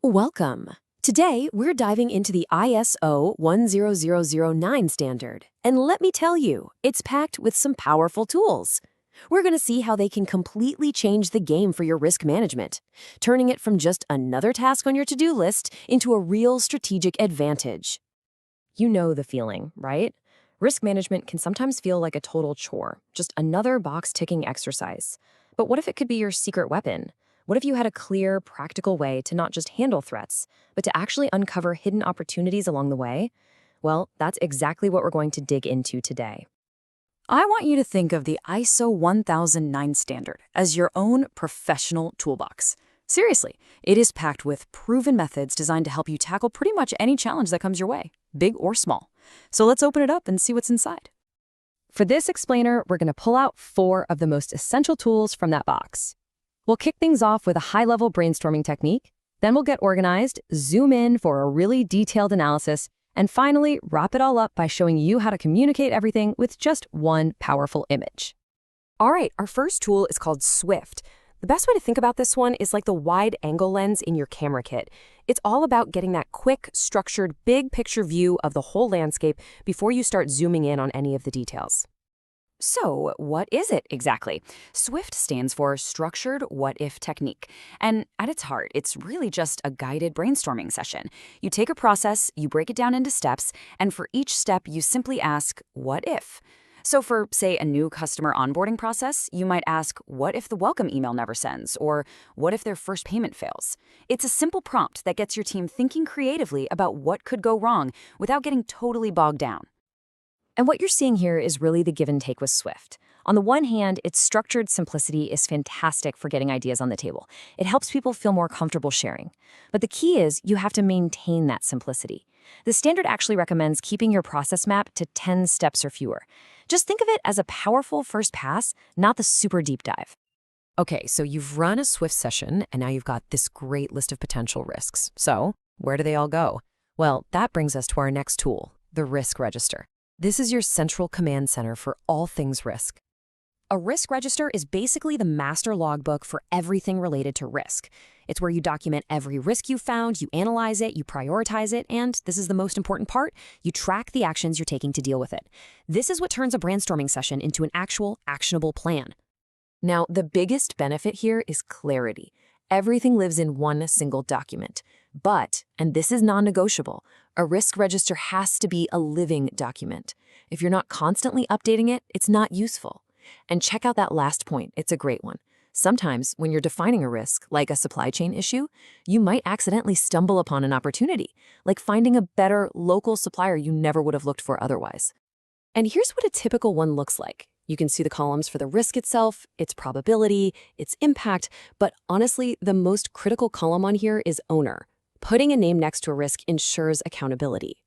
Welcome. Today, we're diving into the ISO 10009 standard. And let me tell you, it's packed with some powerful tools. We're going to see how they can completely change the game for your risk management, turning it from just another task on your to-do list into a real strategic advantage. You know the feeling, right? Risk management can sometimes feel like a total chore, just another box-ticking exercise. But what if it could be your secret weapon? What if you had a clear, practical way to not just handle threats, but to actually uncover hidden opportunities along the way? Well, that's exactly what we're going to dig into today. I want you to think of the ISO 1009 standard as your own professional toolbox. Seriously, it is packed with proven methods designed to help you tackle pretty much any challenge that comes your way, big or small. So let's open it up and see what's inside. For this explainer, we're going to pull out 4 of the most essential tools from that box. We'll kick things off with a high-level brainstorming technique, then we'll get organized, zoom in for a really detailed analysis, and finally wrap it all up by showing you how to communicate everything with just one powerful image. All right, our first tool is called Swift. The best way to think about this one is like the wide-angle lens in your camera kit. It's all about getting that quick, structured, big-picture view of the whole landscape before you start zooming in on any of the details. So, what is it exactly? SWIFT stands for Structured What-If Technique. And at its heart, it's really just a guided brainstorming session. You take a process, you break it down into steps, and for each step, you simply ask, what if? So for, say, a new customer onboarding process, you might ask, what if the welcome email never sends? Or what if their first payment fails? It's a simple prompt that gets your team thinking creatively about what could go wrong without getting totally bogged down. And what you're seeing here is really the give and take with Swift. On the one hand, its structured simplicity is fantastic for getting ideas on the table. It helps people feel more comfortable sharing. But the key is you have to maintain that simplicity. The standard actually recommends keeping your process map to 10 steps or fewer. Just think of it as a powerful first pass, not the super deep dive. Okay, so you've run a Swift session, and now you've got this great list of potential risks. So, where do they all go? Well, that brings us to our next tool, the Risk Register. This is your central command center for all things risk. A risk register is basically the master logbook for everything related to risk. It's where you document every risk you found, you analyze it, you prioritize it, and this is the most important part, you track the actions you're taking to deal with it. This is what turns a brainstorming session into an actual, actionable plan. Now, the biggest benefit here is clarity. Everything lives in one single document. But, and this is non-negotiable, a risk register has to be a living document. If you're not constantly updating it, it's not useful. And check out that last point, it's a great one. Sometimes, when you're defining a risk, like a supply chain issue, you might accidentally stumble upon an opportunity, like finding a better local supplier you never would have looked for otherwise. And here's what a typical one looks like. You can see the columns for the risk itself, its probability, its impact, but honestly, the most critical column on here is owner. Putting a name next to a risk ensures accountability.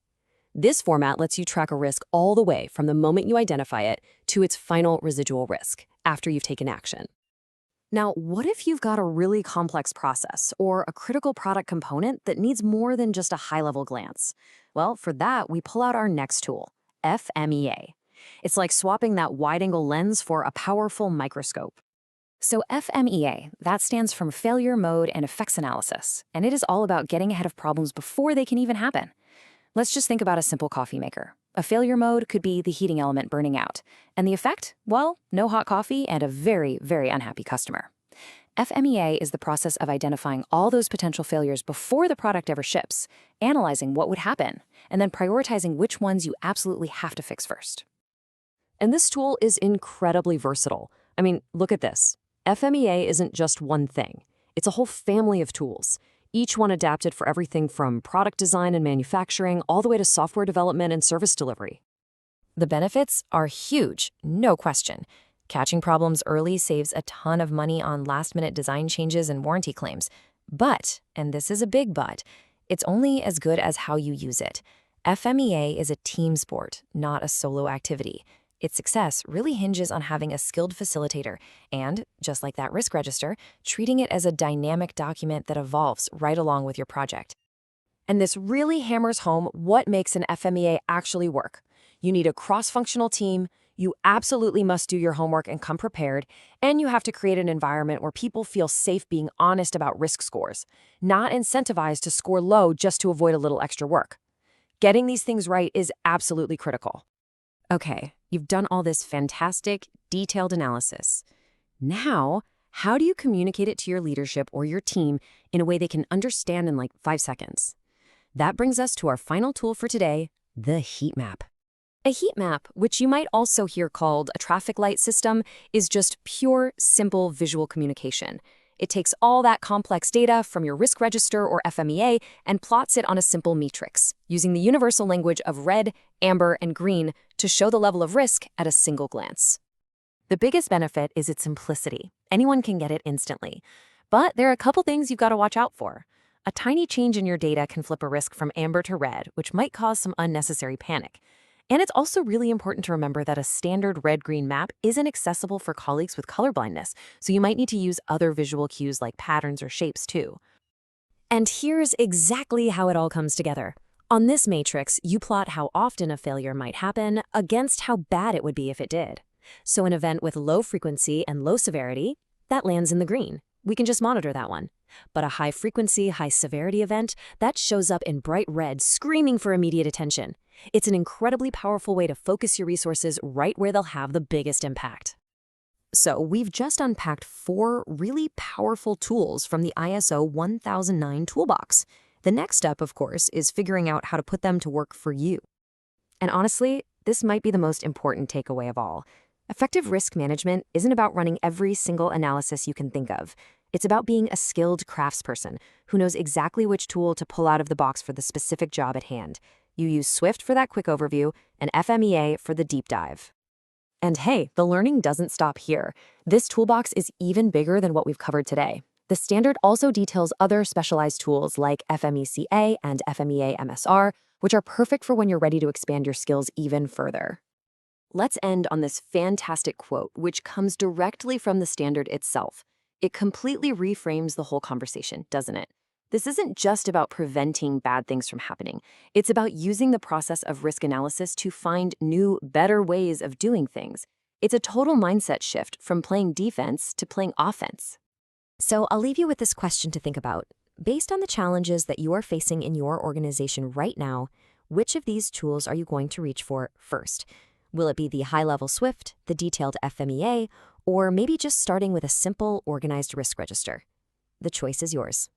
This format lets you track a risk all the way from the moment you identify it to its final residual risk after you've taken action. Now, what if you've got a really complex process or a critical product component that needs more than just a high-level glance? Well, for that, we pull out our next tool, FMEA. It's like swapping that wide-angle lens for a powerful microscope. So FMEA, that stands from Failure Mode and Effects Analysis, and it is all about getting ahead of problems before they can even happen. Let's just think about a simple coffee maker. A failure mode could be the heating element burning out, and the effect? Well, no hot coffee and a very, very unhappy customer. FMEA is the process of identifying all those potential failures before the product ever ships, analyzing what would happen, and then prioritizing which ones you absolutely have to fix first. And this tool is incredibly versatile. I mean, look at this. FMEA isn't just one thing. It's a whole family of tools, each one adapted for everything from product design and manufacturing all the way to software development and service delivery. The benefits are huge, no question. Catching problems early saves a ton of money on last-minute design changes and warranty claims. But, and this is a big but, it's only as good as how you use it. FMEA is a team sport, not a solo activity. Its success really hinges on having a skilled facilitator and, just like that risk register, treating it as a dynamic document that evolves right along with your project. And this really hammers home what makes an FMEA actually work. You need a cross-functional team, You absolutely must do your homework and come prepared, and you have to create an environment where people feel safe being honest about risk scores, not incentivized to score low just to avoid a little extra work. Getting these things right is absolutely critical. Okay, you've done all this fantastic, detailed analysis. Now, how do you communicate it to your leadership or your team in a way they can understand in like 5 seconds? That brings us to our final tool for today, the heat map. A heat map, which you might also hear called a traffic light system, is just pure, simple visual communication. It takes all that complex data from your risk register or FMEA and plots it on a simple matrix, using the universal language of red, amber, and green to show the level of risk at a single glance. The biggest benefit is its simplicity. Anyone can get it instantly. But there are a couple things you've got to watch out for. A tiny change in your data can flip a risk from amber to red, which might cause some unnecessary panic. And it's also really important to remember that a standard red-green map isn't accessible for colleagues with color blindness, so you might need to use other visual cues like patterns or shapes too. And here's exactly how it all comes together. On this matrix, you plot how often a failure might happen against how bad it would be if it did. So an event with low frequency and low severity, that lands in the green. We can just monitor that one. But a high frequency, high severity event, that shows up in bright red, screaming for immediate attention. It's an incredibly powerful way to focus your resources right where they'll have the biggest impact. So we've just unpacked 4 really powerful tools from the ISO 1009 toolbox. The next step, of course, is figuring out how to put them to work for you. And honestly, this might be the most important takeaway of all. Effective risk management isn't about running every single analysis you can think of. It's about being a skilled craftsperson who knows exactly which tool to pull out of the box for the specific job at hand. You use Swift for that quick overview and FMEA for the deep dive. And hey, the learning doesn't stop here. This toolbox is even bigger than what we've covered today. The standard also details other specialized tools like FMECA and FMEA MSR, which are perfect for when you're ready to expand your skills even further. Let's end on this fantastic quote, which comes directly from the standard itself. It completely reframes the whole conversation, doesn't it? This isn't just about preventing bad things from happening. It's about using the process of risk analysis to find new, better ways of doing things. It's a total mindset shift from playing defense to playing offense. So I'll leave you with this question to think about. Based on the challenges that you are facing in your organization right now, which of these tools are you going to reach for first? Will it be the high-level Swift, the detailed FMEA, or maybe just starting with a simple, organized risk register? The choice is yours.